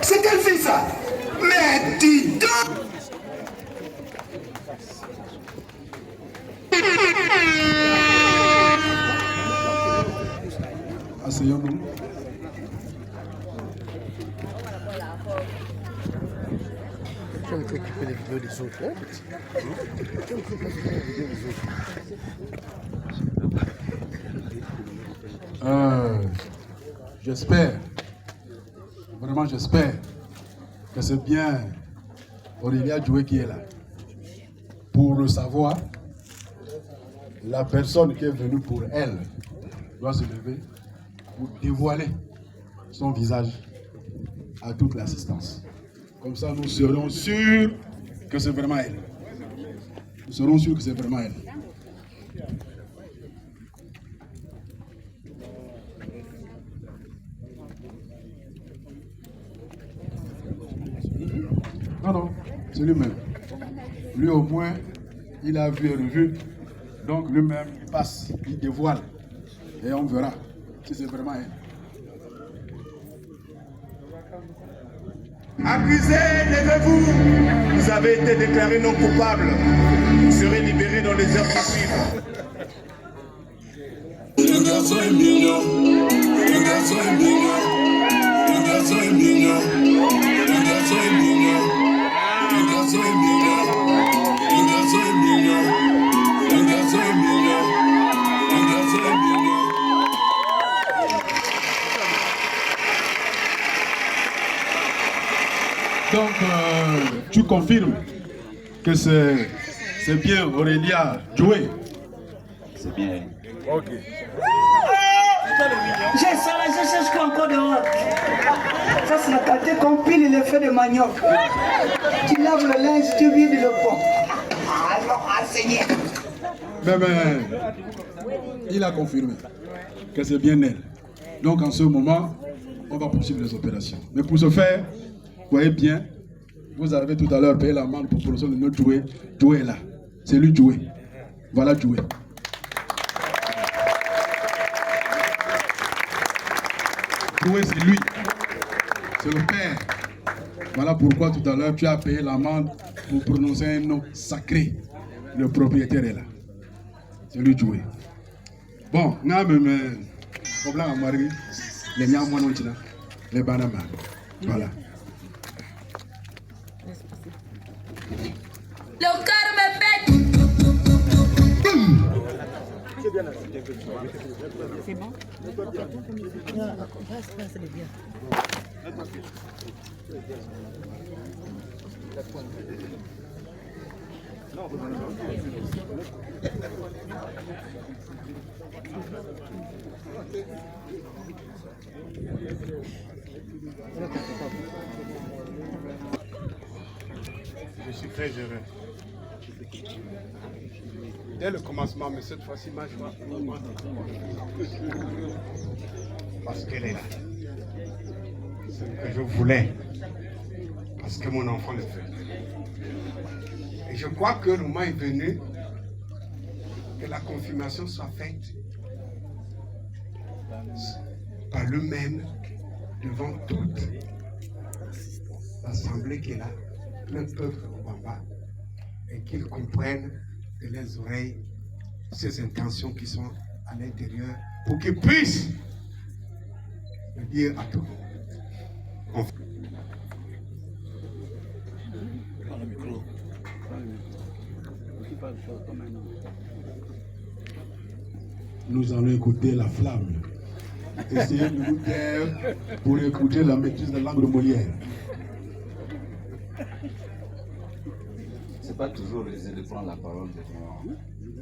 C'est quelle fille ça? Mais dis donc! Asseyons-nous. Je vais t'occuper des vidéos des autres. J'espère, vraiment j'espère que c'est bien Aurélia Joué qui est là. Pour le savoir, la personne qui est venue pour elle doit se lever pour dévoiler son visage à toute l'assistance. Comme ça, nous serons sûrs que c'est vraiment elle. Nous serons sûrs que c'est vraiment elle. Non, non, c'est lui-même. Lui au moins, il a vu et revu. Donc lui-même, il passe, il dévoile. Et on verra si c'est vraiment elle. Accusés, levez-vous! Vous avez été déclarés non coupables. Vous serez libérés dans les heures qui suivent. Le garçon est mignon. Le garçon est mignon. Le garçon est mignon. Le garçon est mignon. Le garçon est mignon. Le garçon est mignon. Le garçon est mignon. Le garçon est mignon. Donc, tu confirmes que c'est bien Aurélia Joué? C'est bien. Ok. J'ai ça là, je cherche encore dehors. Ça, c'est la qualité qu'on pile les feux de manioc. Tu laves le linge, tu vides le pont. Ah non, Seigneur. Mais il a confirmé que c'est bien elle. Donc, en ce moment, on va poursuivre les opérations. Mais pour ce faire, vous voyez bien, vous avez tout à l'heure payé l'amende pour production de notre Joué. Joué est là. C'est lui Joué. Voilà Joué. Joué, c'est lui. C'est le père. Voilà pourquoi tout à l'heure tu as payé l'amende pour prononcer un nom sacré. Le propriétaire est là. C'est lui Joué. Bon, nous avons problème à Marie. Les Niamois, les Banama. Voilà. Le cœur me pète. C'est bon? Je suis très heureux. Dès le commencement, mais cette fois-ci, ma joie. Parce qu'elle est là. C'est ce que je voulais. Parce que mon enfant le fait. Et je crois que le moment est venu que la confirmation soit faite par lui-même devant toute l'assemblée qui est là, le peuple au Bamba, et qu'ils comprennent de leurs oreilles ces intentions qui sont à l'intérieur pour qu'ils puissent le dire à tout le monde. Nous allons écouter la flamme. Essayez de vous taire pour écouter la maîtrise de la langue de Molière. C'est pas toujours aisé de prendre la parole devant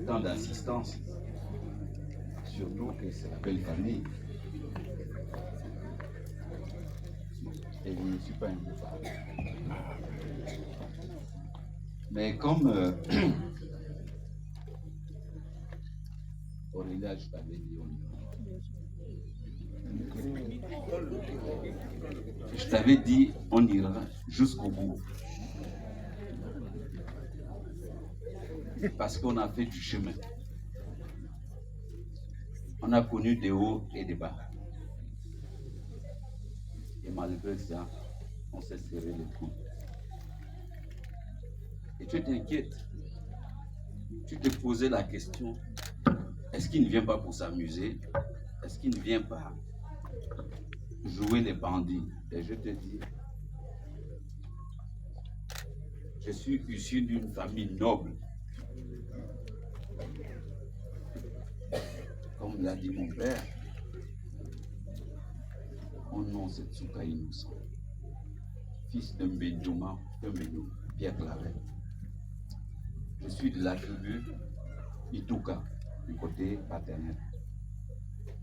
tant d'assistance. Surtout que c'est la belle famille. Et je ne suis pas impossible. Mais comme Aurélia, je t'avais dit, je t'avais dit, on ira jusqu'au bout. Parce qu'on a fait du chemin. On a connu des hauts et des bas. Et malgré ça, on s'est serré les coudes. Et tu t'inquiètes. Tu te posais la question, est-ce qu'il ne vient pas pour s'amuser? Est-ce qu'il ne vient pas jouer les bandits? Et je te dis, je suis issu d'une famille noble. Comme l'a dit mon père, mon nom c'est Tsuka Innocent, fils d'un Benjouma, Pierre Claret. Je suis de la tribu Ituka, du côté paternel.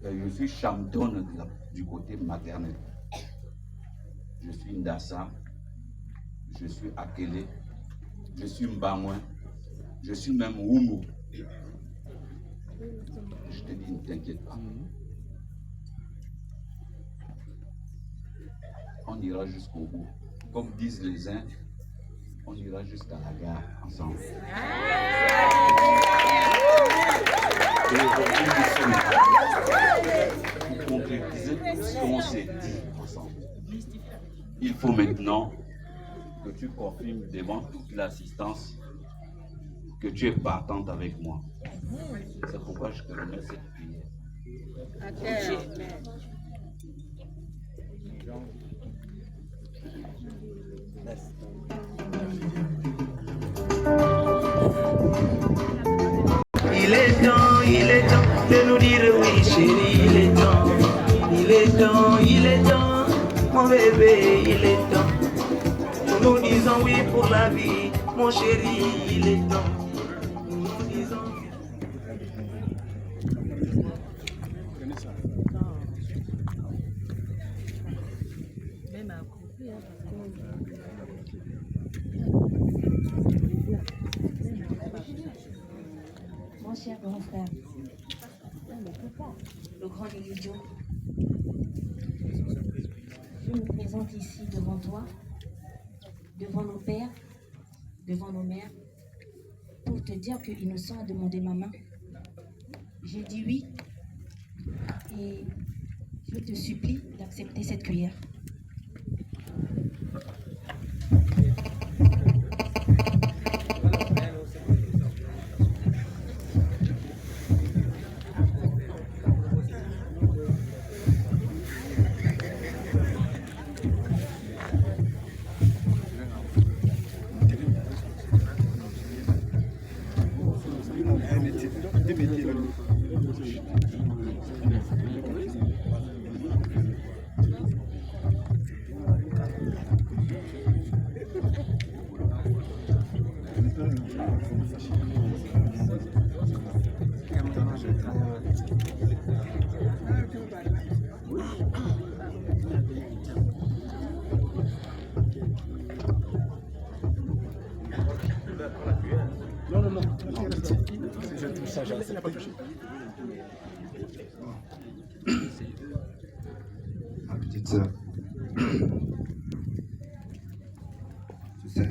Et je suis Chamdon du côté maternel. Je suis Ndassa, je suis Akele, je suis Mbamouin, je suis même Oumu. Je te dis, ne t'inquiète pas. On ira jusqu'au bout. Comme disent les uns, on ira jusqu'à la gare ensemble. Et pour concrétiser ce qu'on s'est dit ensemble, il faut maintenant que tu confirmes devant toute l'assistance que tu es partante avec moi. C'est pourquoi je te remets cette prière. Il est temps de nous dire oui chérie, il est temps, mon bébé, il est temps. Nous disons oui pour la vie, mon chéri, il est temps. Nous disons oui. Mon cher grand frère, le grand Elidio, je me présente ici devant toi, devant nos pères, devant nos mères, pour te dire que Innocent a demandé ma main. J'ai dit oui, et je te supplie d'accepter cette cuillère. Ma petite sœur, tu sais,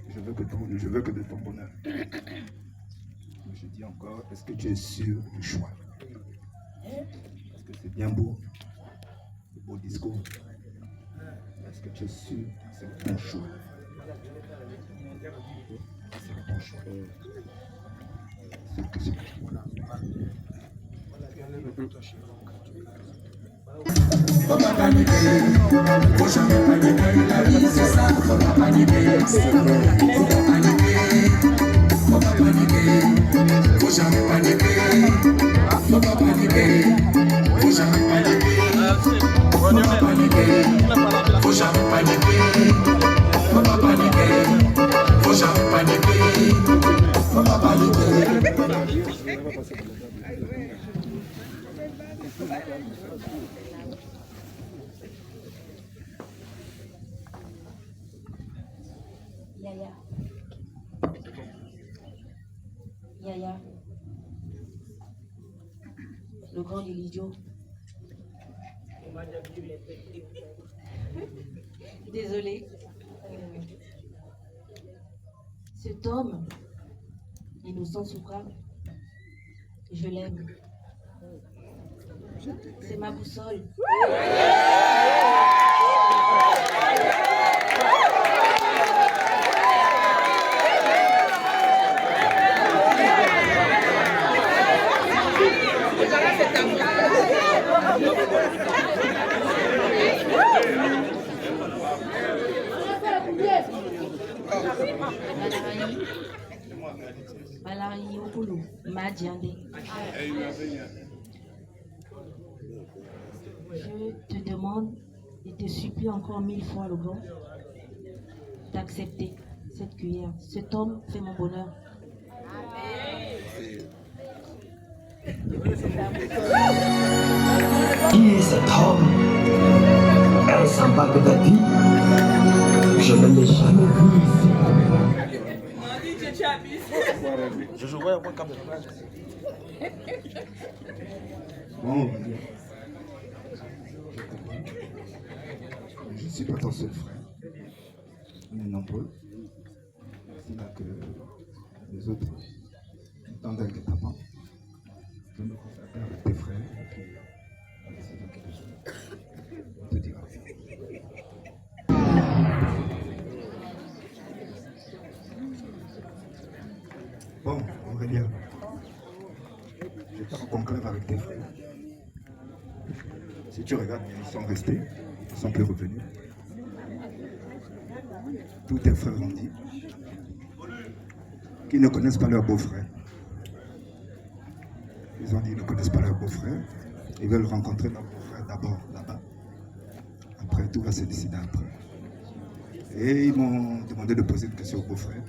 je veux que de ton bonheur. Mais je dis encore, est-ce que tu es sûr du choix? Parce que c'est bien beau, de beaux discours. Mais Parce que tu es sûr que c'est le bon choix. C'est le bon choix. C'est que c'est le bon choix. Faut pas paniquer, faut jamais paniquer, la vie c'est ça, faut pas paniquer, faut pas paniquer, faut pas paniquer, faut jamais paniquer, faut pas paniquer, faut jamais paniquer, faut pas paniquer, faut jamais paniquer, faut pas paniquer, faut jamais paniquer, faut pas paniquer. Yaya. Yaya. Le grand de l'idiot. Désolée. Cet homme, innocent souffrant, je l'aime. C'est ma boussole. Malari Okulu, Madiande. Je te demande et te supplie encore 1000 fois, le grand, d'accepter cette cuillère. Cet homme fait mon bonheur. Qui est cet homme? Elle s'en va de vie. Je ne l'ai jamais vu ici. Je jouerai au câble. Bon, je ne suis pas ton seul frère. On est nombreux. C'est là que les autres entendent avec ta main. Je me consacre avec tes frères. Et puis, c'est dans quelques jours. On te dira. Bon, Aurélien, je te conclure avec tes frères. Si tu regardes, ils sont restés, ils ne sont plus revenus. Tous tes frères ont dit qu'ils ne connaissent pas leur beau-frère. Ils ont dit qu'ils ne connaissent pas leur beau-frère. Ils veulent rencontrer leur beau-frère d'abord là-bas. Après, tout va se décider après. Et ils m'ont demandé de poser une question au beau-frère.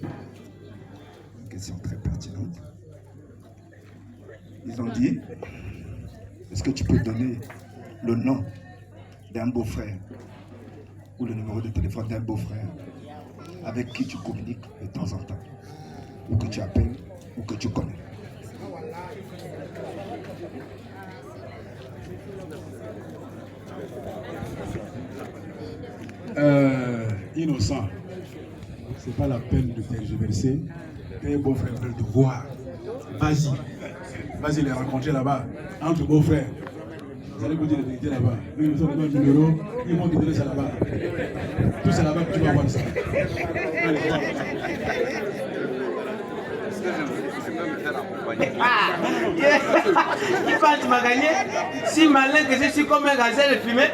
Une question très pertinente. Ils ont dit, est-ce que tu peux donner le nom d'un beau-frère ou le numéro de téléphone d'un beau-frère avec qui tu communiques de temps en temps, ou que tu appelles, ou que tu connais? Innocent, c'est pas la peine de tergiverser. Tes beaux-frères veulent te voir. Vas-y, vas-y les rencontrer là-bas, entre beaux-frères. Vous allez vous dire la vérité là-bas. Nous, nous sommes dans le numéro, ils vont te donner ça là-bas. Tout ça là-bas, tu vas voir ça. Allez, Il pense tu m'as gagné. Si malin que je suis comme un gazelle fumé.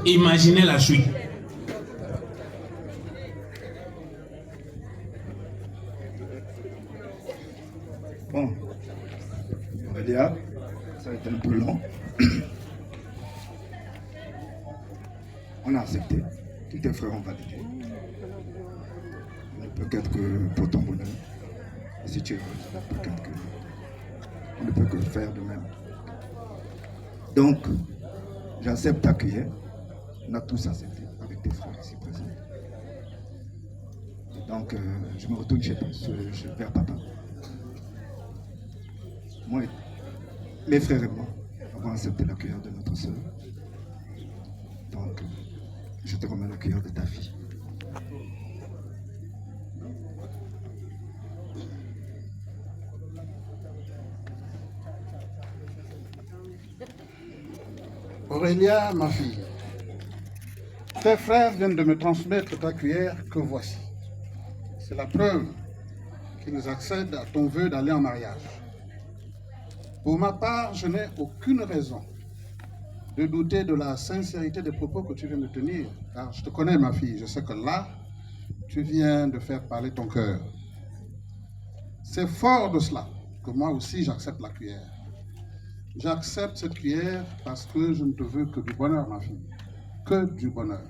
Imaginez la suite. Bon, Ça va être un peu long. On a accepté. Tous tes frères ont validé. Peut-être que pour ton bonheur, si tu es heureux, peut-être que on ne peut que faire de même. Donc, j'accepte ta cuillère. On a tous accepté avec tes frères ici présents. Donc, je me retourne vers papa. Moi, mes frères et moi avons accepté la cuillère de notre soeur. Donc, je te remets la cuillère de ta fille. Aurélia, ma fille, tes frères viennent de me transmettre ta cuillère que voici. C'est la preuve qu'ils accèdent à ton vœu d'aller en mariage. Pour ma part, je n'ai aucune raison de douter de la sincérité des propos que tu viens de tenir, car je te connais, ma fille, je sais que là, tu viens de faire parler ton cœur. C'est fort de cela que moi aussi j'accepte la cuillère. J'accepte cette cuillère parce que je ne te veux que du bonheur, ma fille. Que du bonheur.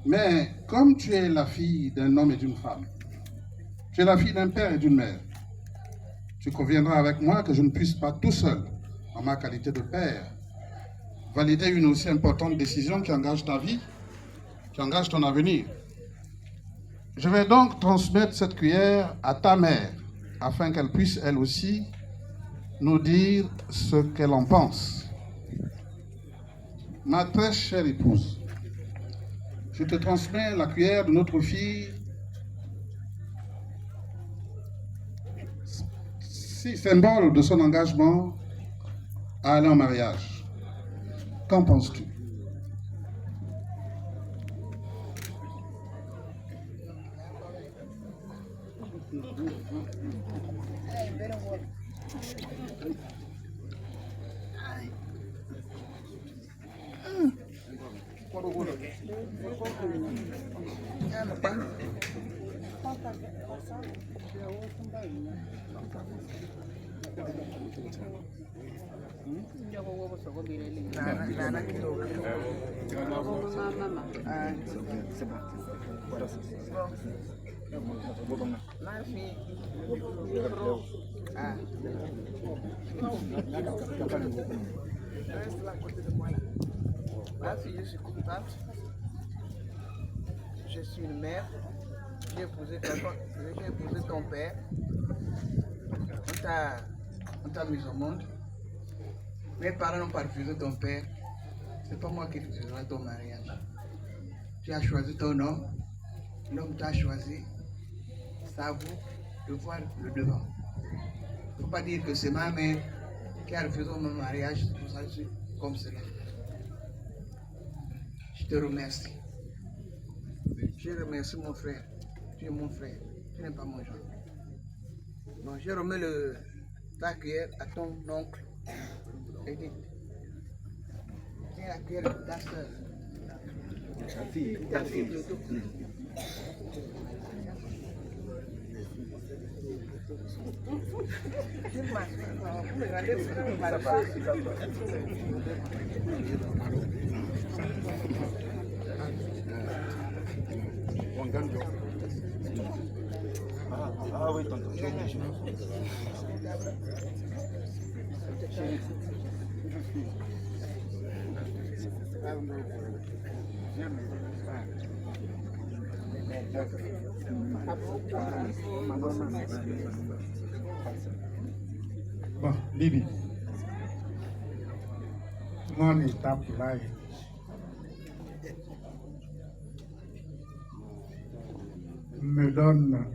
Mais comme tu es la fille d'un homme et d'une femme, tu es la fille d'un père et d'une mère, tu conviendras avec moi que je ne puisse pas tout seul, en ma qualité de père, valider une aussi importante décision qui engage ta vie, qui engage ton avenir. Je vais donc transmettre cette cuillère à ta mère, afin qu'elle puisse elle aussi nous dire ce qu'elle en pense. Ma très chère épouse, je te transmets la cuillère de notre fille, si symbole de son engagement à aller en mariage. Qu'en penses-tu? Ma fille, je suis contente. Je suis une mère. J'ai épousé ton père. On t'a mis au monde. Mes parents n'ont pas refusé ton père. C'est pas moi qui refuserai ton mariage. Tu as choisi ton homme. L'homme t'a choisi. C'est à vous de voir le devant. Il ne faut pas dire que c'est ma mère qui a refusé mon mariage. C'est pour ça que je suis comme cela. Je te remercie. Je remercie mon frère. Tu es mon frère. Tu n'es pas mon genre. Donc je remets ta cuillère à ton oncle. Edith. Tiens la cuillère de ta soeur. Ta fille. Ah oui, tonton, j'ai oublié. Bon, Bibi, mon étape là me donne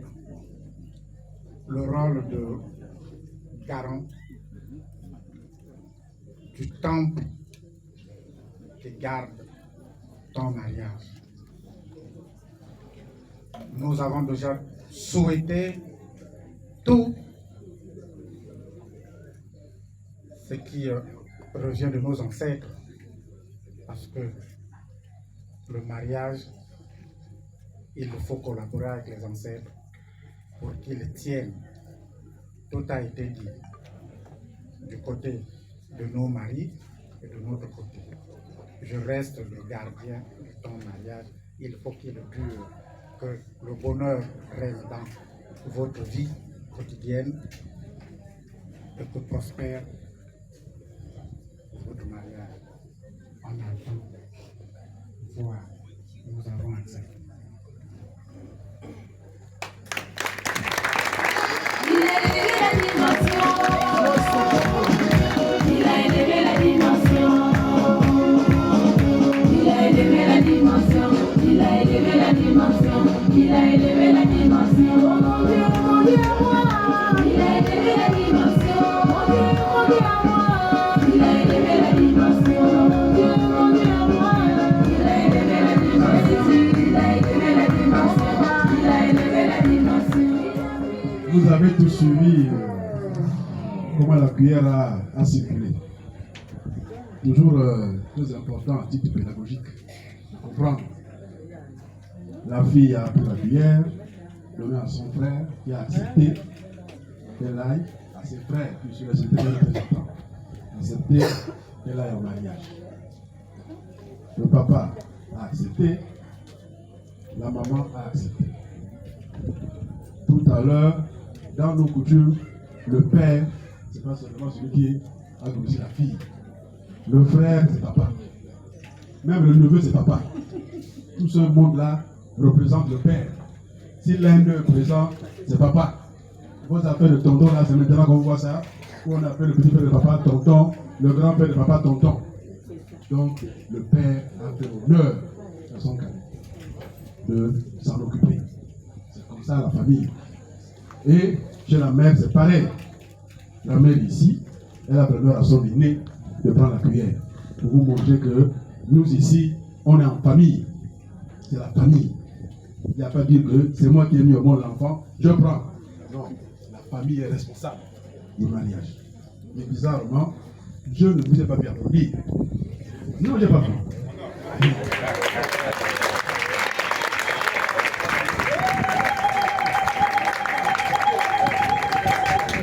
le rôle de garant du temple qui garde ton mariage. Nous avons déjà souhaité tout ce qui revient de nos ancêtres, parce que le mariage, il faut collaborer avec les ancêtres pour qu'ils tiennent. Tout a été dit. du côté de nos maris et de notre côté. Je reste le gardien de ton mariage. Il faut qu'il dure, que le bonheur reste dans votre vie quotidienne et que prospère votre mariage. On attend voir, nous avons accepté. Il a élevé la dimension. Il a élevé la dimension. Il a élevé la dimension. Il a élevé la dimension. Oh mon Dieu à moi. Il a élevé la dimension. Mon Dieu à moi. Il a élevé la dimension. Mon Dieu à moi. Il a élevé la dimension. Il a élevé la dimension. Il a élevé la dimension. Vous avez tous suivi comment la cuillère a circulé. Toujours très important à titre pédagogique de comprendre. La fille a pris la cuillère, donnée à son frère qui a accepté qu'elle aille, à ses frères qui sont restés représentants, accepté qu'elle aille au mariage. Le papa a accepté, la maman a accepté. Tout à l'heure, dans nos coutumes, le père, c'est pas seulement celui qui a grossi la fille. Le frère, c'est papa. Même le neveu, c'est papa. Tout ce monde-là représente le père. Si l'un d'eux est présent, c'est papa. Vos affaires de tonton, là, c'est maintenant qu'on voit ça. Où on appelle le petit père de papa tonton, le grand père de papa tonton. Donc, le père a fait l'honneur à son cadet de s'en occuper. C'est comme ça la famille. Et chez la mère, c'est pareil. La mère ici, elle a l'honneur à son aîné de prendre la cuillère. Pour vous montrer que nous ici, on est en famille. C'est la famille. Il n'y a pas de dire que c'est moi qui ai mis au monde l'enfant, je prends. Non, la famille est responsable du mariage. Mais bizarrement, je ne vous ai pas pu applaudir. Non, je n'ai pas vu.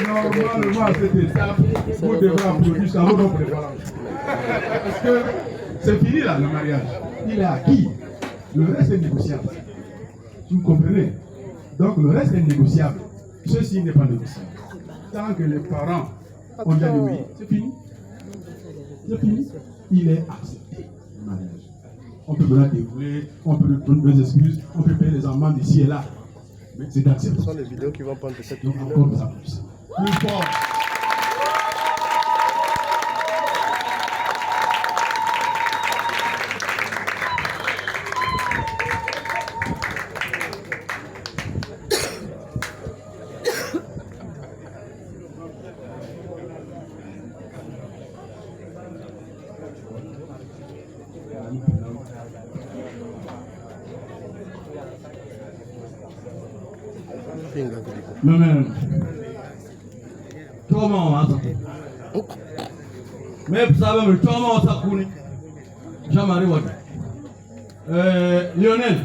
Normalement, à cette étape, vous devrez applaudir ça, vous donc parce que c'est fini là, le mariage. Il est acquis. Le reste est négociable. Vous comprenez? Donc le reste est négociable. Ceci n'est pas négociable. Tant que les parents ont dit oui, c'est fini. C'est fini. Il est accepté, le mariage. On peut maintenant dérouler, on peut donner des excuses, on peut payer les amendes ici et là. Mais c'est d'accepter. Ce sont les vidéos qui vont prendre de cette donc vidéo. encore ça plus. Plus fort. Mais comment mais vous savez, comment ça coule? Jean-Marie Wade. Lionel,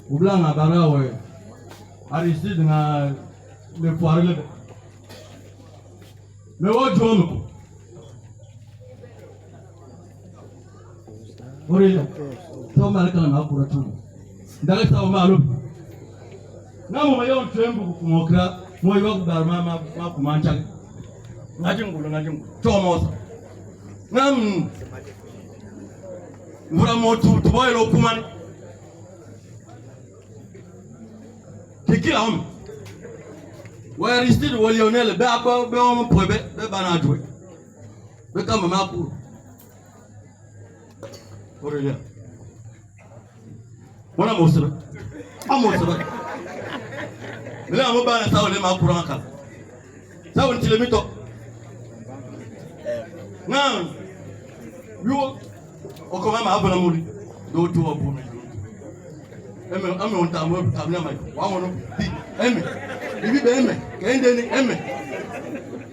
vous blanc à Barawe, Aristide n'a le poire le. Mais où John? Oui, ça m'a l'air d'un pour tout. Dans les temps malou. Non, mais on tient beaucoup mon cra. Moi, il va vous dar ma kumancha. Ngajungulu. Tomosa. Nam. Vraiment tout boy le kumani. Kiki am. Wa Aristide wa Lionel be on pobe be banadwe. Be kama makuru. Orelia. Wana mosira. Amosira. Là, on va ça, on est mal courant. Ça, on est le mytho. Non, yo, on commence à avoir l'amour. D'autres vont pour nous. On t'a mort, t'as bien mal. On dit, aime, il vit bien, aime.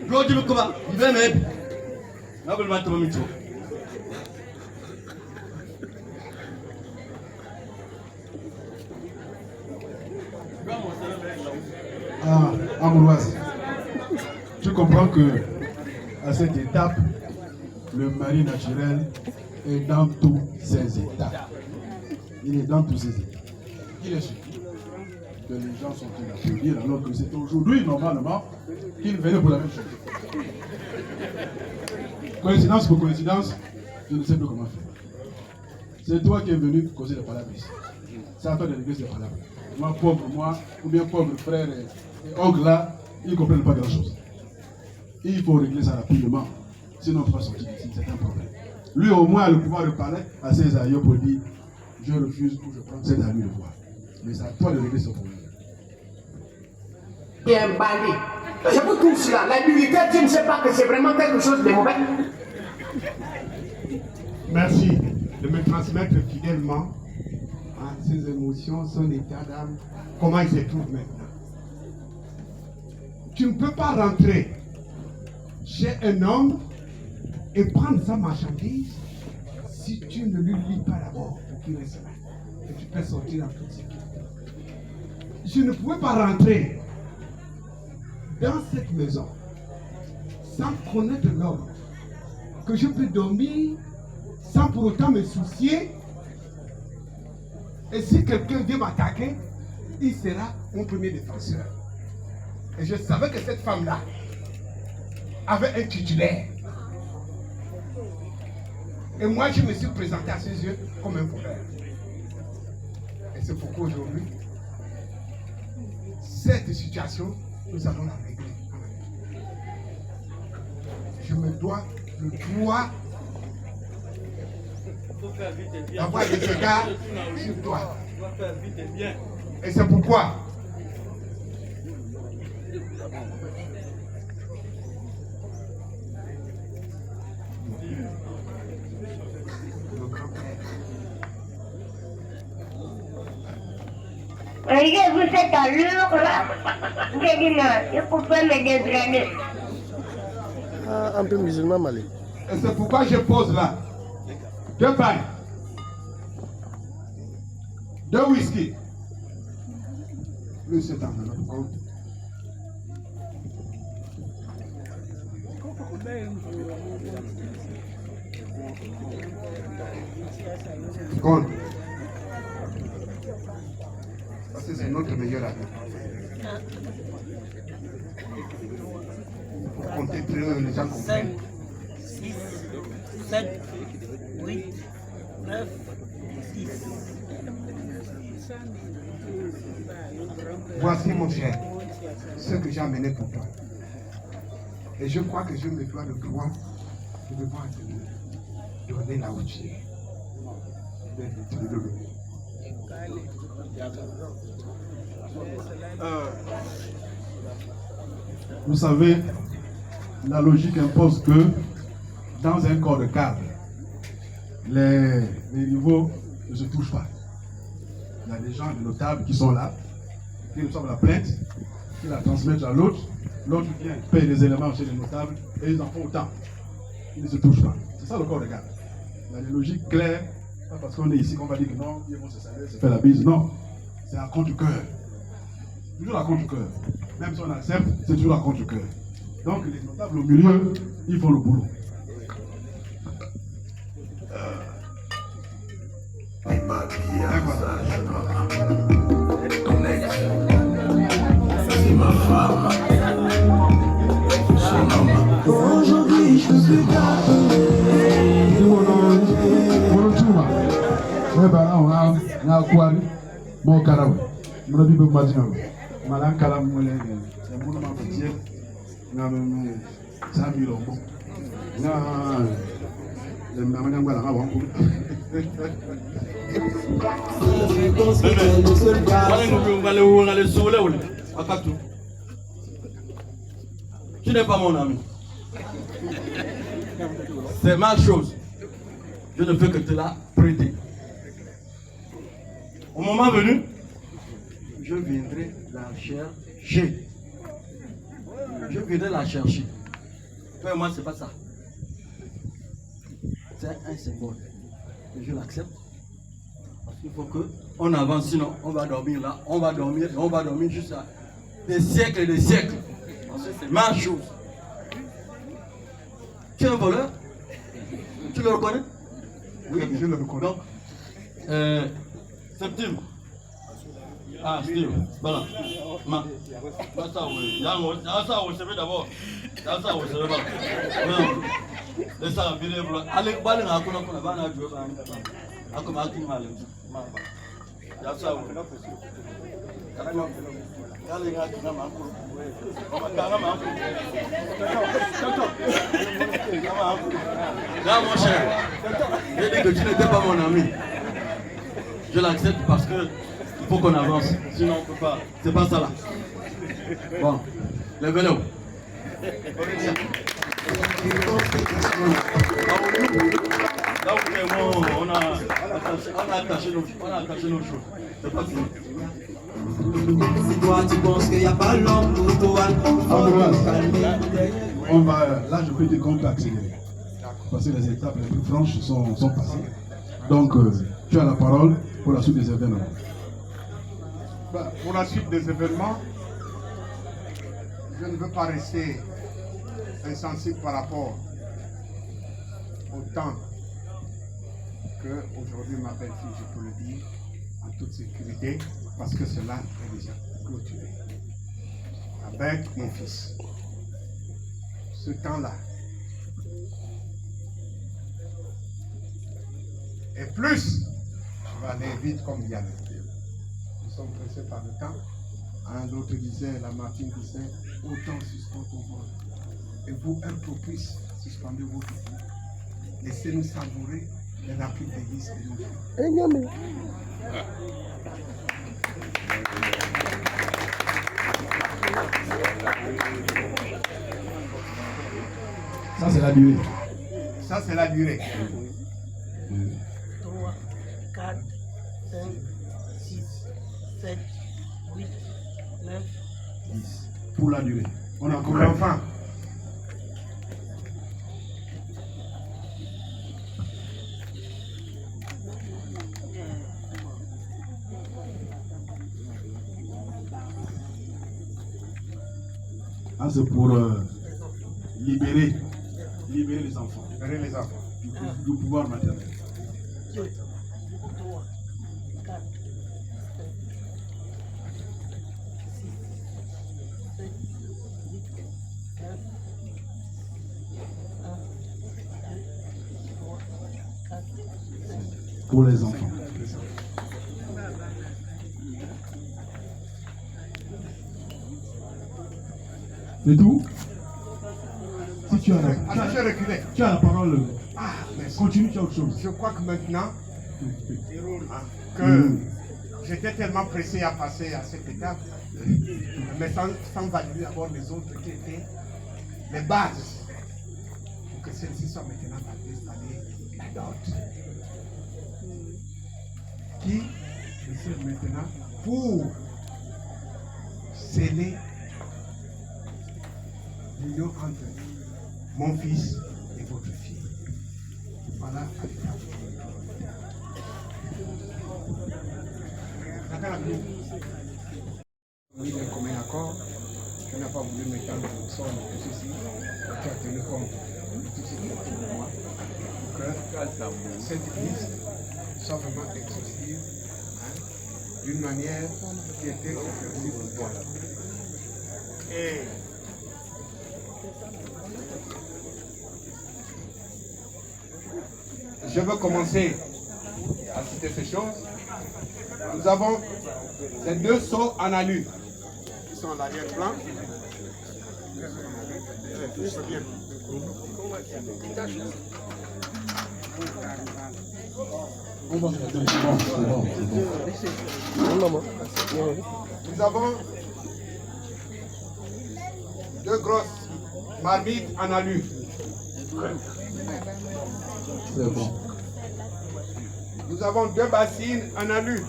Je dis le combat, il va m'aimer. N'a pas le matin, mytho. Ah, Ambroise, tu comprends que à cette étape, le mari naturel est dans tous ses états. Il est dans tous ses états. Il est surpris que les gens sont en train d'applaudir alors que c'est aujourd'hui, normalement, qu'il venait pour la même chose. Coïncidence pour coïncidence, je ne sais plus comment faire. C'est toi qui es venu causer les palabres ici. C'est à toi de régler ces palabres. Moi, pauvre moi, ou bien pauvre frère et oncle là, ils ne comprennent pas grand-chose. Il faut régler ça rapidement. Sinon, on ne peut pas sortir d'ici, c'est un problème. Lui, au moins, a le pouvoir de parler à ses aïeux pour dire je refuse ou je prends cet ami de voir. Mais c'est à toi de régler ce problème. Bien banni. C'est pour tout cela. La dignité, tu ne sais pas que c'est vraiment quelque chose de mauvais. Merci de me transmettre fidèlement ses émotions, son état d'âme, comment il se trouve maintenant. Tu ne peux pas rentrer chez un homme et prendre sa marchandise si tu ne lui lis pas d'abord pour qu'il reste là. Et tu peux sortir en toute sécurité. Je ne pouvais pas rentrer dans cette maison sans connaître l'homme, que je peux dormir sans pour autant me soucier. Et si quelqu'un vient m'attaquer, il sera mon premier défenseur. Et je savais que cette femme-là avait un titulaire. Et moi, je me suis présenté à ses yeux comme un voleur. Et c'est pourquoi aujourd'hui, cette situation, nous allons la régler. Je me dois le droit d'avoir des regards sur toi. Et c'est pourquoi Regarde, vous êtes à l'heure là. J'ai dit non, il faut pas me dégrader. Un peu musulman malais. Et c'est pourquoi je pose là 2 pailles, 2 whisky, plus cette enveloppe compte. Compte. Parce que c'est notre meilleur ami. Pour compter plus, les gens comprennent. 6, 7, 8, 9, 10. Voici mon cher, ce que j'ai amené pour toi. Et je crois que je me dois le droit de devoir te donner là où tu es. Vous savez, la logique impose que dans un corps de cadre, les rivaux ne se touchent pas. Il y a des gens, des notables qui sont là, qui reçoivent la plainte, qui la transmettent à l'autre, l'autre vient, paye les éléments chez les notables et ils en font autant. Ils ne se touchent pas. C'est ça le corps de garde. Il y a des logiques claires, pas parce qu'on est ici qu'on va dire que non, ils vont se saluer, se faire la bise. Non, c'est à contre-cœur. Toujours à contre-cœur. Même si on accepte, c'est toujours à contre-cœur. Donc les notables au milieu, ils font le boulot. Ton ex, c'est ma femme. Son homme. Aujourd'hui, je suis Tu n'es pas mon ami. C'est ma chose. Je ne peux que te la prêter. Au moment venu, je viendrai la chercher. Je viendrai la chercher. Toi et moi, c'est pas ça. C'est un symbole. Et je l'accepte. Parce qu'il faut qu'on avance, sinon on va dormir là, on va dormir et on va dormir jusqu'à des siècles et des siècles. Parce que c'est ma chose. Tu es un voleur? Tu le reconnais? Oui, je le reconnais. Donc, Septime. Ah, Steve, voilà. Ça, oui. Il y a ça, vous savez d'abord. Il y a ça, vous savez pas. Non. Laissez ça, allez, allez, là, mon cher, j'ai dit que tu n'étais pas mon ami. Je l'accepte parce que il faut qu'on avance. Sinon, on ne peut pas. C'est pas ça là. Bon, levez-le. Là où c'est bon, on a attaché nos choses. C'est pas fini. Si toi tu penses qu'il n'y a pas l'homme pour toi, on va, là je peux dire qu'on peut accélérer. Parce que les étapes les plus franches sont passées. Donc, tu as la parole pour la suite des événements. Pour la suite des événements, je ne veux pas rester insensible par rapport au temps que aujourd'hui ma belle-fille, je peux le dire, en toute sécurité, parce que cela est déjà clôturé avec mon fils. Ce temps-là et plus, je vais aller vite comme il y a. Nous sommes pressés par le temps. Un autre disait, Lamartine disait, autant suspend ton vol. Et vous, impropice, suspendez votre vie. Laissez-nous savourer les rapides délices de nos jours. Ça, c'est la durée. Ça, c'est la durée. 3, 4, 5, 6, 7, 8, 9, 10. Pour la durée. On a Pour l'enfant. Ah, c'est pour libérer les enfants. Libérer les enfants. Du pouvoir maternel. 2, 3, 4, 5, 6, 7, 8, 9, 1, 2, 3, 4, 5. Pour les enfants. C'est tout? Si tu as la parole, continue, tu as autre chose. Je crois que maintenant, que j'étais tellement pressé à passer à cette étape, mais sans valider d'abord les autres qui étaient les bases, pour que celles-ci soient maintenant installées la dot. Qui je sais maintenant pour sceller l'union entre mon fils et votre fille. Voilà. Oui, d'un commun accord, tu n'as pas voulu m'étendre le sort de tout ceci, tu as tenu compte de tout ce qui est autour de moi, pour que cette église soit vraiment exhaustive, d'une manière qui était compréhensible pour toi. Et je veux commencer à citer ces choses. Nous avons ces deux seaux en alu qui sont à l'arrière-plan. Nous avons deux grosses marmites en alu. C'est bon. Nous avons deux bassines en alu.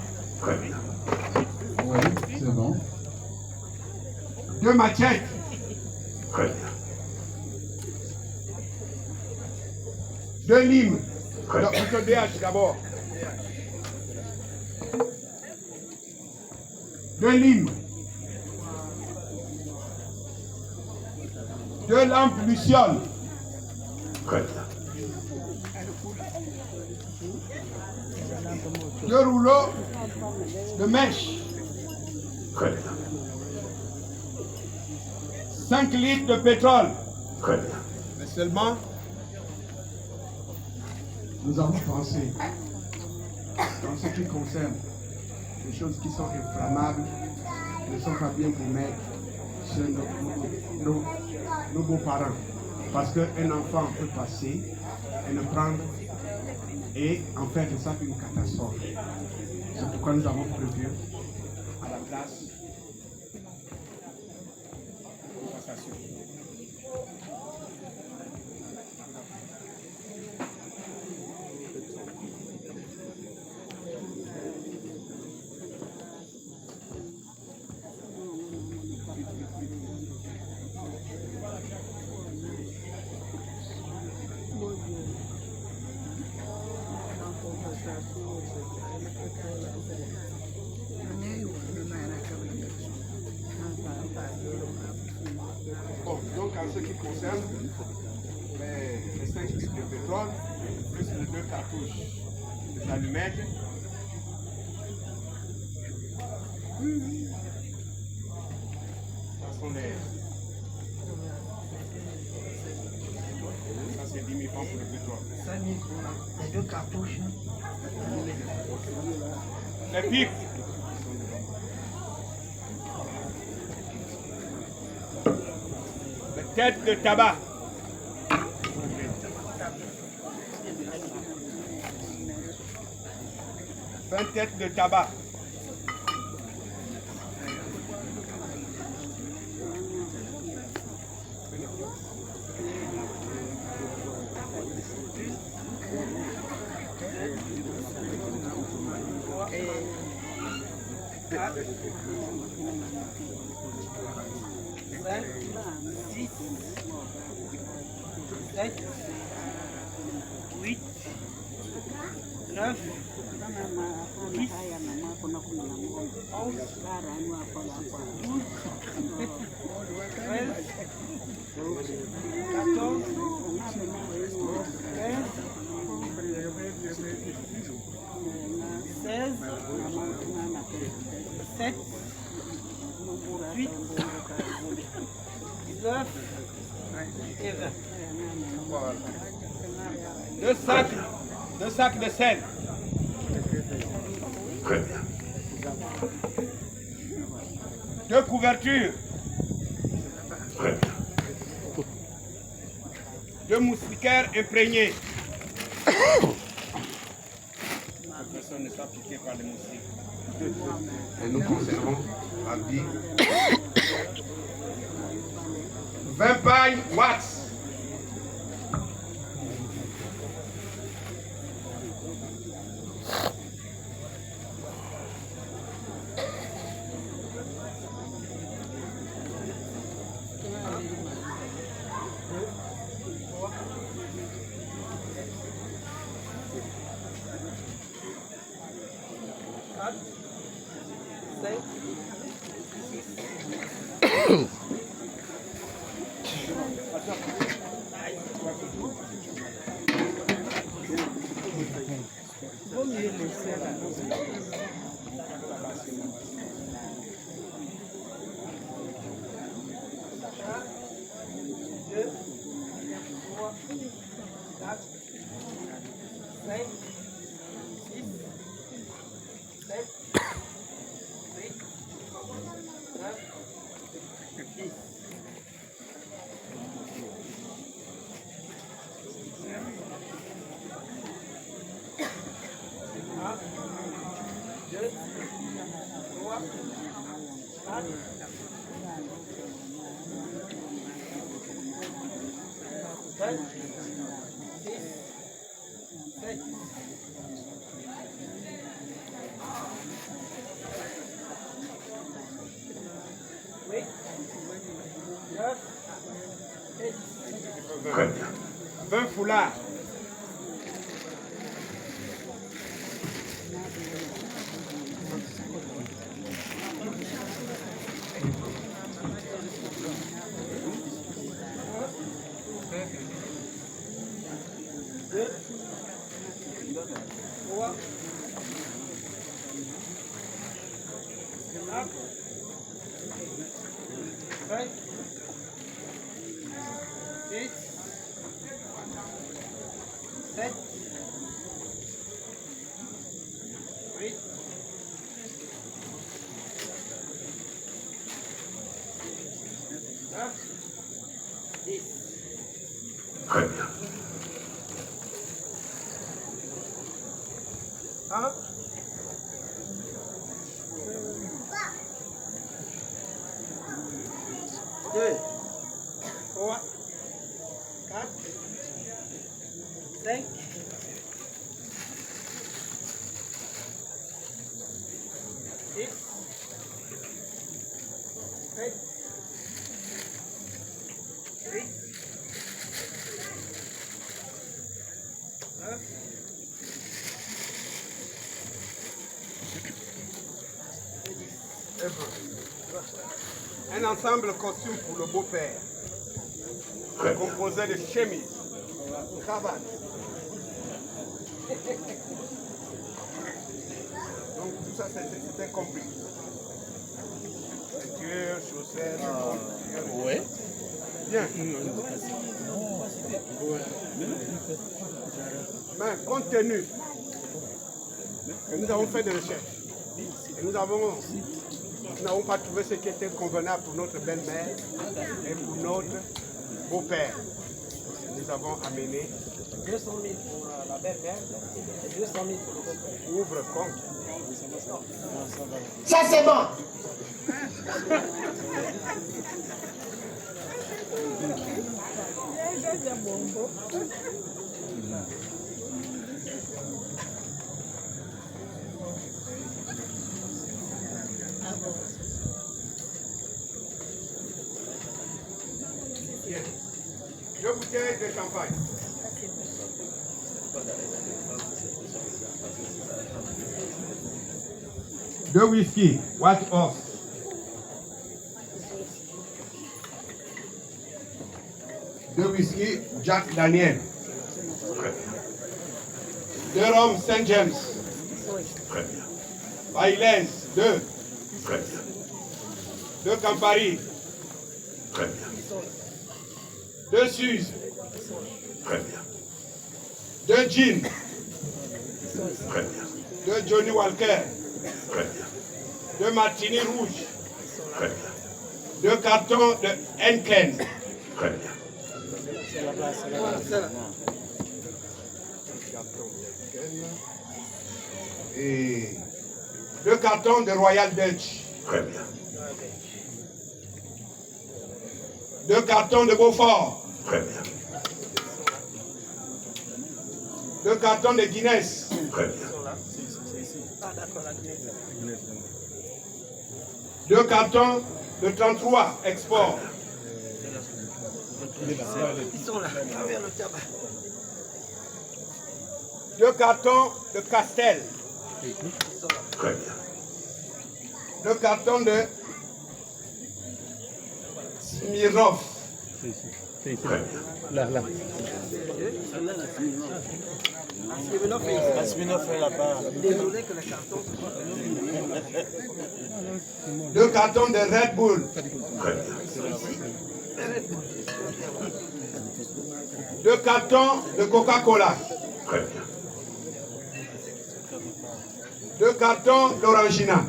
Oui, c'est bon. Deux machettes. Deux limes. Plutôt DH d'abord. Deux limes. Deux lampes lucioles. Très bien. 2 rouleaux de mèche. Très bien. 5 litres de pétrole. Très bien. Mais seulement, nous avons pensé, dans ce qui concerne les choses qui sont inflammables, ne sont pas bien pour mettre chez nos beaux-parents. Parce qu'un enfant peut passer et le prendre et en faire de ça une catastrophe. C'est pourquoi nous avons prévu à la place une passation. Bon, donc en ce qui concerne les 5 litres de pétrole, plus les 2 cartouches d'allumettes, ça sont les... Ça c'est 10 000 francs pour le pétrole. 5 000 francs, les 2 cartouches. Les pics. Les têtes de tabac. Têtes de tabac. Deux sacs de sel. Très bien. 2 couvertures. Très bien. 2 moustiquaires imprégnés. Personne ne soit piqué par les moustiques. Et nous conservons à vie 20 pailles wax. Vaut mieux laisser à la maison. Très bien. 20 foulards. Très bien. Deux, trois, quatre, cinq, six, sept, huit, neuf, Un ensemble costume pour le beau-père, composé de chemises, cravates. Donc tout ça c'était compris. Ceinture, chaussettes, Ouais. Bien. Mais compte tenu que nous avons fait des recherches, et nous n'avons pas trouvé ce qui était convenable pour notre belle-mère et pour notre beau-père. Nous avons amené 200 000 pour la belle-mère et 200 000 pour le beau-père. ouvre compte. Ça c'est bon. Deux bouteilles de champagne. Deux whisky, White Horse. Deux whisky, Jack Daniel. Deux rhum Saint James. Bailey's, deux. Deux Campari. Deux Suze. Deux gin. Deux Johnny Walker. Deux martini rouge. Deux cartons de Henken. Et deux cartons de Royal Dutch. Deux cartons de Beaufort. Deux cartons de Guinness. Deux cartons de 33 export. Ils sont là, vers le tabac. Deux cartons de Castel. Deux cartons de Smirnoff. Là. Smirnoff est là-bas. Désolé que le carton. Deux cartons de Red Bull. Deux cartons de Coca-Cola. Deux cartons d'Orangina.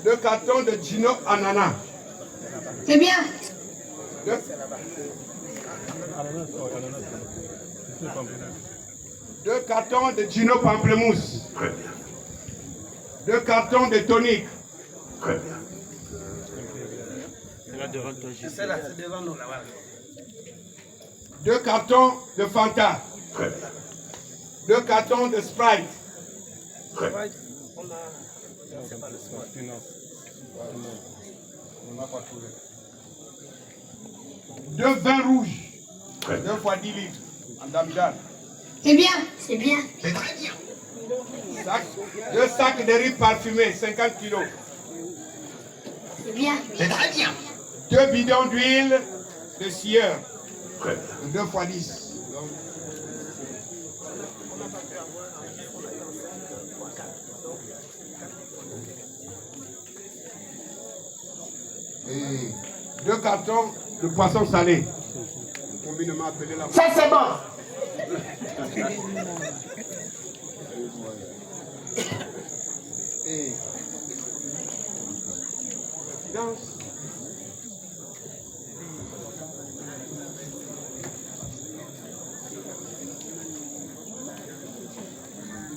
Deux cartons de Gino Ananas. C'est bien. Deux cartons de Gino Pamplemousse. Deux cartons de tonic. C'est là, c'est devant nous là-bas. Deux cartons de Fanta. Deux cartons de Sprite. Deux vins rouges. 2 fois 10 litres. En Damidal. C'est bien. C'est bien. C'est très bien. Deux sacs de riz parfumés, 50 kilos. C'est bien. C'est très bien. Deux bidons d'huile de scieur. Très bien. 2 fois 10. Donc... Et 2 cartons de poisson salé. Combinement appelé la... Ça, c'est bon. Et... Danse.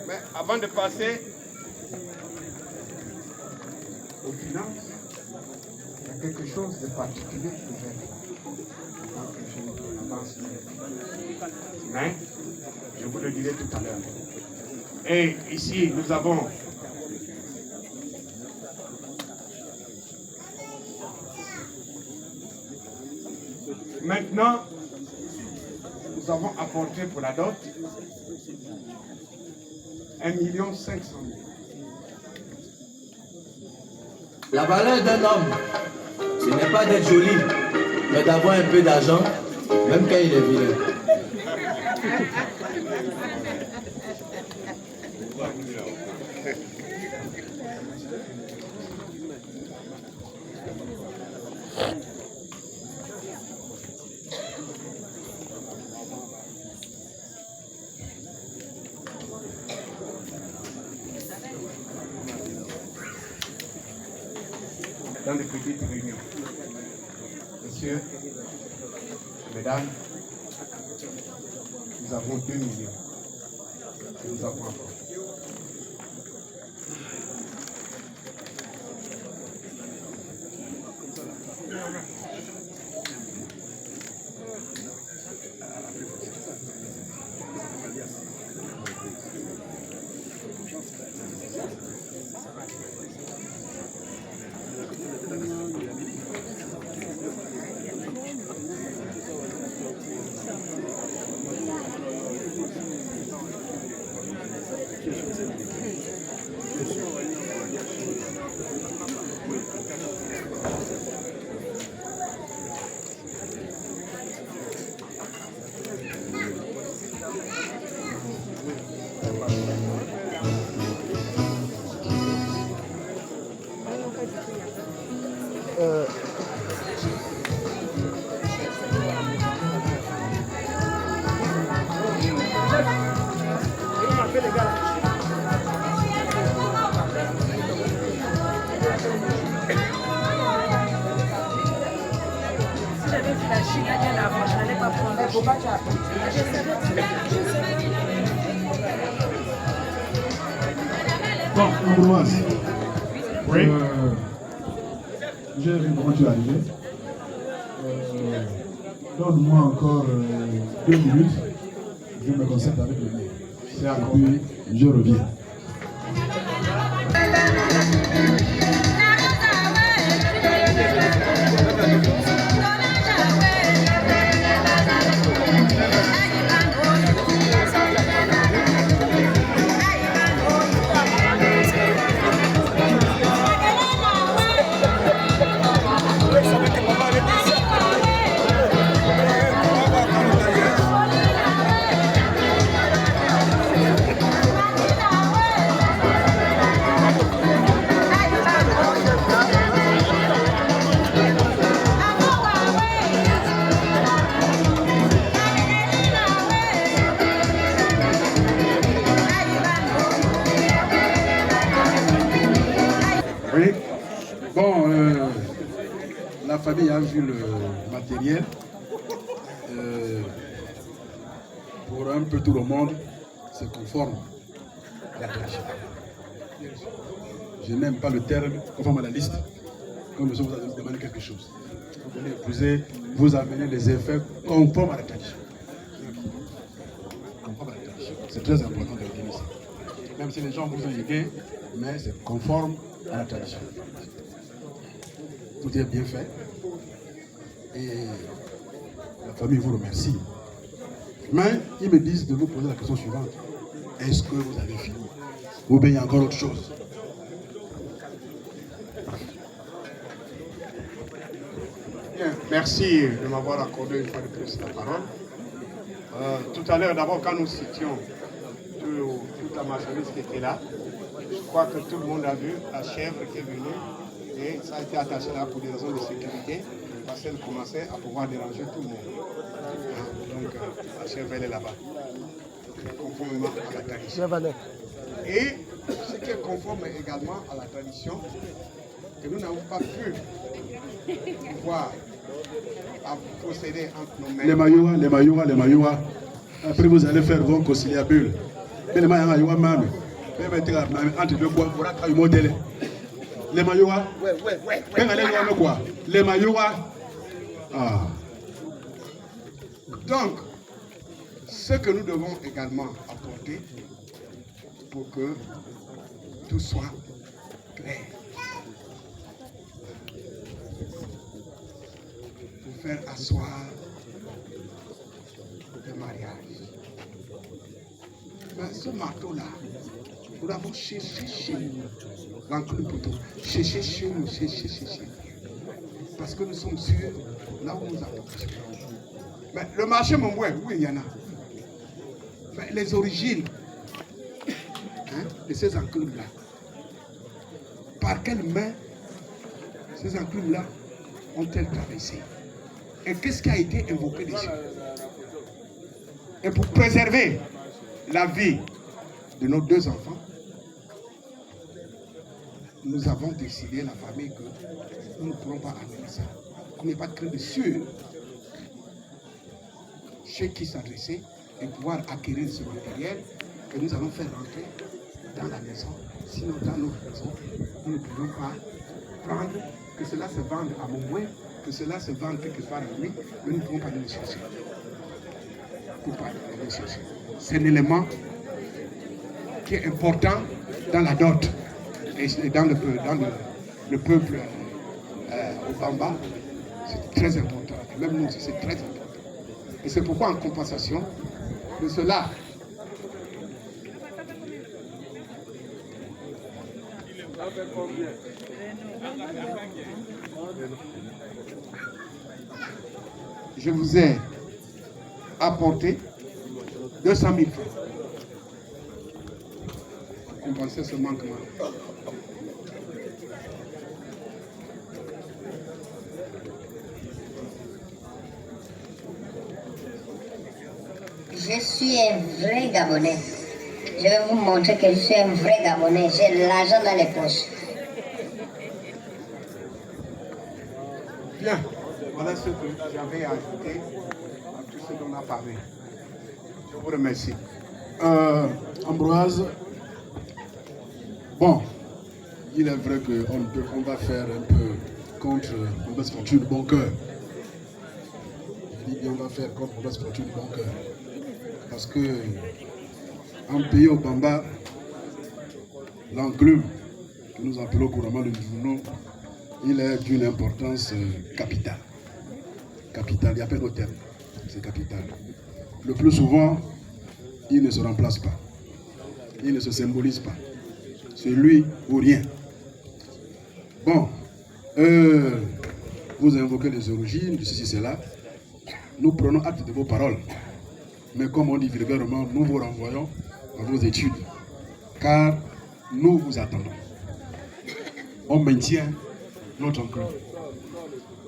Mais avant de passer aux finances, il y a quelque chose de particulier que je avance. Mais je vous le dirai tout à l'heure. Et ici, nous avons maintenant, nous avons apporté pour la dot 1 500 000. La valeur d'un homme, ce n'est pas d'être joli, mais d'avoir un peu d'argent, même quand il est vilain. Dans des petites réunions. Messieurs, mesdames, nous avons 2 millions. Et nous avons encore. Bon, Ambroise, oui. J'ai vu comment tu es arrivé. Donne-moi encore 2 minutes. Je me concerte avec le maire. C'est à puis je reviens. Oui. Bon, la famille a vu le matériel. Pour un peu tout le monde, c'est conforme à la tradition. Je n'aime pas le terme conforme à la liste, comme vous avez demandé quelque chose. Vous voulez épouser, vous amenez les effets conformes à la tradition. Conforme à la tradition. C'est très important de le dire ici. Même si les gens vous ont aidé, mais c'est conforme à la tradition. Tout est bien fait. Et la famille vous remercie. Mais ils me disent de vous poser la question suivante. Est-ce que vous avez fini? Ou bien il y a encore autre chose? Bien, Merci de m'avoir accordé une fois de plus la parole. Tout à l'heure, d'abord, quand nous citions toute la marchandise qui était là, je crois que tout le monde a vu la chèvre qui est venue et ça a été attaché là pour des raisons de sécurité parce qu'elle commençait à pouvoir déranger tout le monde. Donc, la chèvre, elle est là-bas, conformément à la tradition. Et ce qui est conforme également à la tradition, que nous n'avons pas pu pouvoir procéder entre nos mains. Les maillots. Après, vous allez faire vos conciliabules. Les maillots, même. Entre deux bois, pour être modèle. Les maillots, les maillots. Ah. Donc, ce que nous devons également apporter pour que tout soit clair. Pour faire asseoir le mariage. Ben, ce marteau-là, nous l'avons cherché chez nous. L'encre poteau. Cherché chez nous, cherché. Parce que nous sommes sûrs, là où nous apportons. Mais le marché, mon boy, oui, il y en a. Mais les origines de ces enclumes-là, par quelle main ces enclumes-là ont-elles traversé? Et qu'est-ce qui a été invoqué dessus? Et pour préserver la vie de nos deux enfants, nous avons décidé, la famille, que nous ne pourrons pas amener ça. Qu'on n'ait pas de crainte sûr chez qui s'adresser et pouvoir acquérir ce matériel que nous allons faire rentrer dans la maison. Sinon, dans notre maison, nous ne pouvons pas prendre, que cela se vende à Montboué, que cela se vende quelque part à lui, mais nous ne pouvons pas aller le chercher. Nous ne pouvons pas aller le chercher. C'est un élément qui est important dans la dot et dans le peuple au Bamba. C'est très important. Et même nous aussi, c'est très important. Et c'est pourquoi, en compensation de cela, je vous ai apporté 200 000 francs pour compenser ce manquement. Je suis un vrai Gabonais. Je vais vous montrer que je suis un vrai Gabonais. J'ai de l'argent dans les poches. Bien, voilà ce que j'avais ajouté à tout ce dont on a parlé. Je vous remercie. Ambroise, bon, il est vrai qu'on va faire un peu contre mauvaise fortune, bon cœur. Je dis bien on va faire contre mauvaise fortune, bon cœur. Parce que en pays au Bamba, l'enclume, que nous appelons couramment le journaux, il est d'une importance capitale. Capitale, il n'y a pas d'autre terme, c'est capital. Le plus souvent, il ne se remplace pas. Il ne se symbolise pas. C'est lui ou rien. Bon, vous invoquez les origines, de ceci, cela. Nous prenons acte de vos paroles. Mais comme on dit vulgairement, nous vous renvoyons à vos études. Car nous vous attendons. On maintient notre enclume.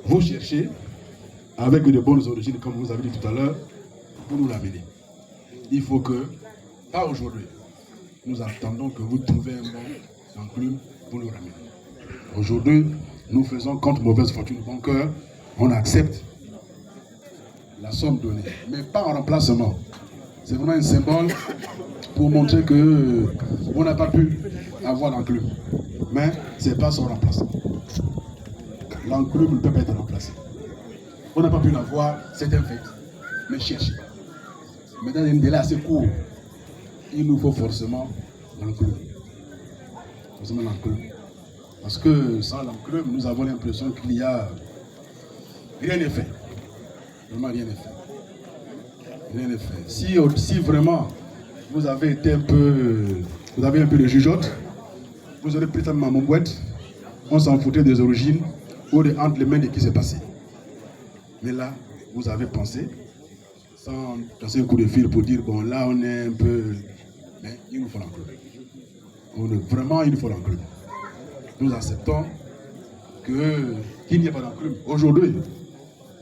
Vous cherchez, avec de bonnes origines, comme vous avez dit tout à l'heure, pour nous l'amener. Il faut que, pas aujourd'hui, nous attendons que vous trouviez un bon enclume pour nous ramener. Aujourd'hui, nous faisons contre mauvaise fortune bon cœur, on accepte la somme donnée, mais pas en remplacement. C'est vraiment un symbole pour montrer que on n'a pas pu avoir l'enclume. Mais ce n'est pas son remplacement. L'enclume ne peut pas être remplacé. On n'a pas pu l'avoir, c'est un fait. Mais cherchez. Mais dans un délai assez court, il nous faut forcément l'enclume. Forcément l'enclume. Parce que sans l'enclume, nous avons l'impression qu'il y a rien n'est fait. Vraiment rien n'est fait. Rien n'est fait. Si vraiment vous avez été un peu, vous avez un peu de jugeote, vous aurez pris ça dans mon boîte, on s'en foutait des origines ou de entre les mains de qui s'est passé. Mais là, vous avez pensé, sans casser un coup de fil pour dire, bon, là, on est un peu... Mais il nous faut l'enclume. Vraiment, il nous faut l'enclume. Nous acceptons qu'il n'y ait pas d'enclume aujourd'hui,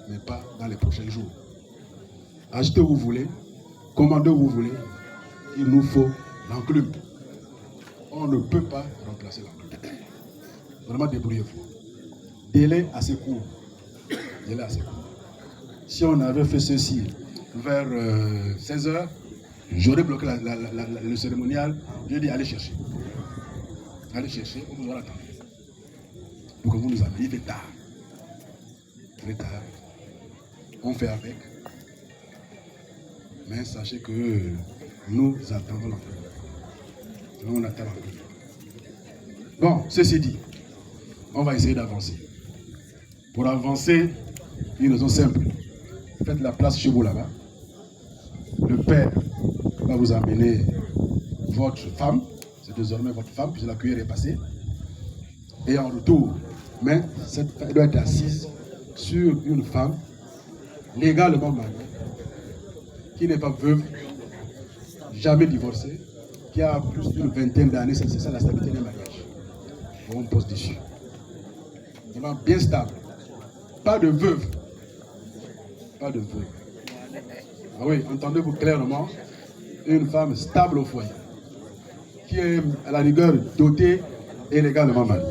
mais pas dans les prochains jours. Achetez où vous voulez, commandez où vous voulez, il nous faut l'enclume. On ne peut pas remplacer l'enclume. Vraiment, débrouillez-vous. Délai assez court. Délai assez court. Si on avait fait ceci vers 16h, j'aurais bloqué le cérémonial. Je dis allez chercher. Allez chercher, on vous aura attendu. Donc vous nous avez, il fait tard. Très tard. On fait avec. Mais sachez que nous attendons l'enclume. On attend l'enclume. Bon, ceci dit, on va essayer d'avancer. Pour avancer, une raison simple. Faites la place chez vous là-bas. Le père va vous amener votre femme. C'est désormais votre femme, puisque la cuillère est passée. Et en retour, mais cette femme doit être assise sur une femme légalement mariée, qui n'est pas veuve, jamais divorcée, qui a plus d'une vingtaine d'années, c'est ça la stabilité des mariages. On pose dessus. Vraiment bien stable. Pas de veuve. Pas de veuve. Ah oui, entendez-vous clairement, une femme stable au foyer, qui est à la rigueur dotée et légalement mariée.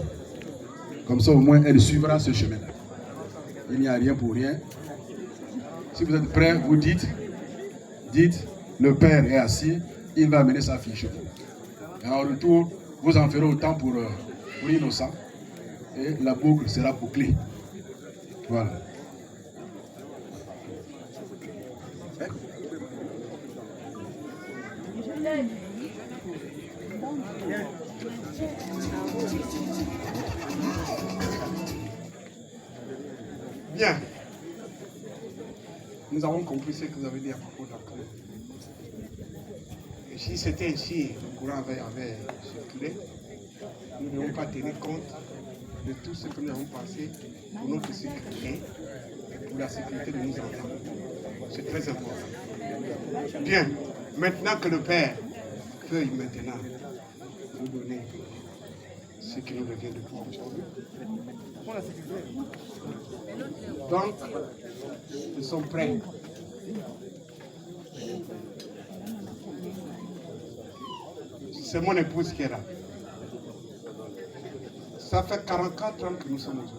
Comme ça, au moins, elle suivra ce chemin-là. Il n'y a rien pour rien. Si vous êtes prêts, vous dites, le père est assis, il va amener sa fille chez vous. Et en retour, vous en ferez autant pour l'innocent. Et la boucle sera bouclée. Voilà. Bien. Nous avons compris ce que vous avez dit à propos de l'enclume. Et si c'était ainsi, le courant avait circulé, nous n'avons pas tenu compte de tout ce que nous avons pensé pour notre sécurité et pour la sécurité de nos enfants. C'est très important. Bien. Maintenant que le Père veuille maintenant nous donner ce qui nous revient de pouvoir aujourd'hui. Donc, nous sommes prêts. C'est mon épouse qui est là. Ça fait 44 ans que nous sommes aujourd'hui.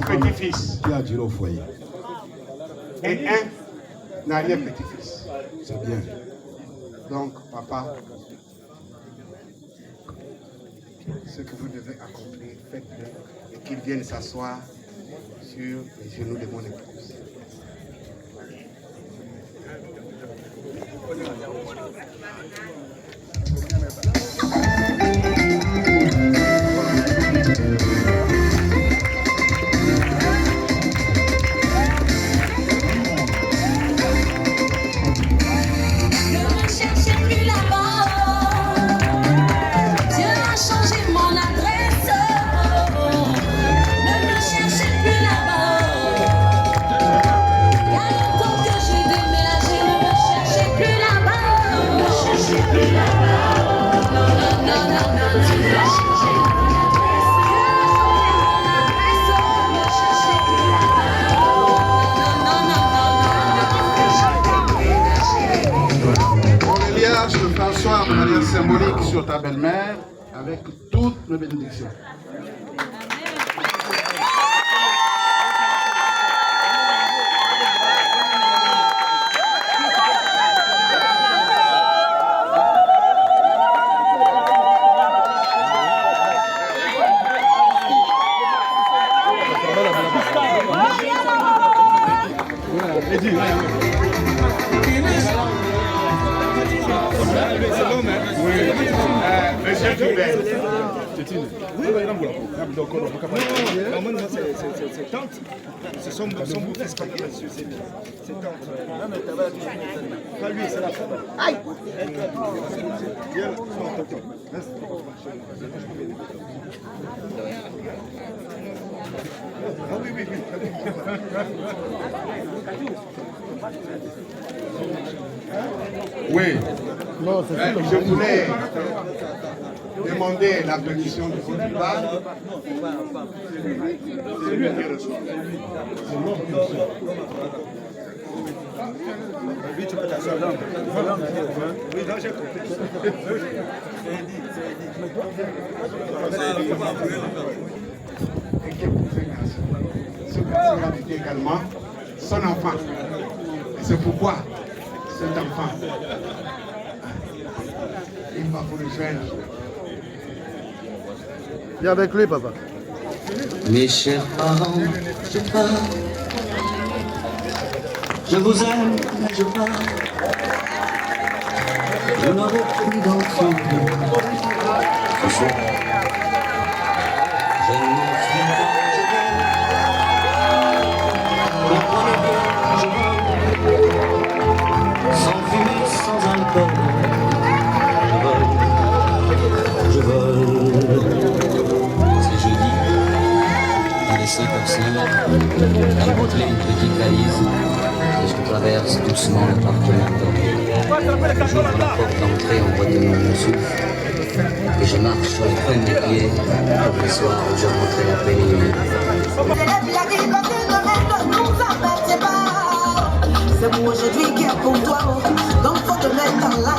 Petits-fils. Qui a duré au foyer. Et un arrière-petit-fils. C'est bien. Donc, papa, ce que vous devez accomplir, faites-le. Et qu'il vienne s'asseoir sur les genoux de mon épouse. De manière symbolique sur ta belle-mère avec toutes nos bénédictions. Monsieur Gilbert. C'est tante. C'est son beau-fils, monsieur. C'est tante. Pas lui, c'est la femme. Aïe! Ah oui, oui, oui. Oui. Je voulais demander la permission de votre part. C'est lui qui reçoit. Oui, tu peux t'asseoir là. Oui, là, j'ai compris. Ce garçon a été également son enfant. Et c'est pourquoi cet enfant, il va vous rejoindre. Viens avec lui, papa. Mes chers parents, je pars. Je vous aime, mais je pars. Je n'aurai plus d'enfants. Ce soir, je ne m'en suis pas. Comprenez bien, je vole. Sans fumée, sans alcool. Je vole. C'est jeudi. Il est 5h05. J'écoute une petite valise. Et je traverse doucement l'appartement dormi. J'ouvre la porte d'entrée en boîte mon souffle. Et je marche sur les pointes des pieds, comme le soir où je rentrais après minuit. C'est moi aujourd'hui qui est pour toi, donc faut te mettre dans la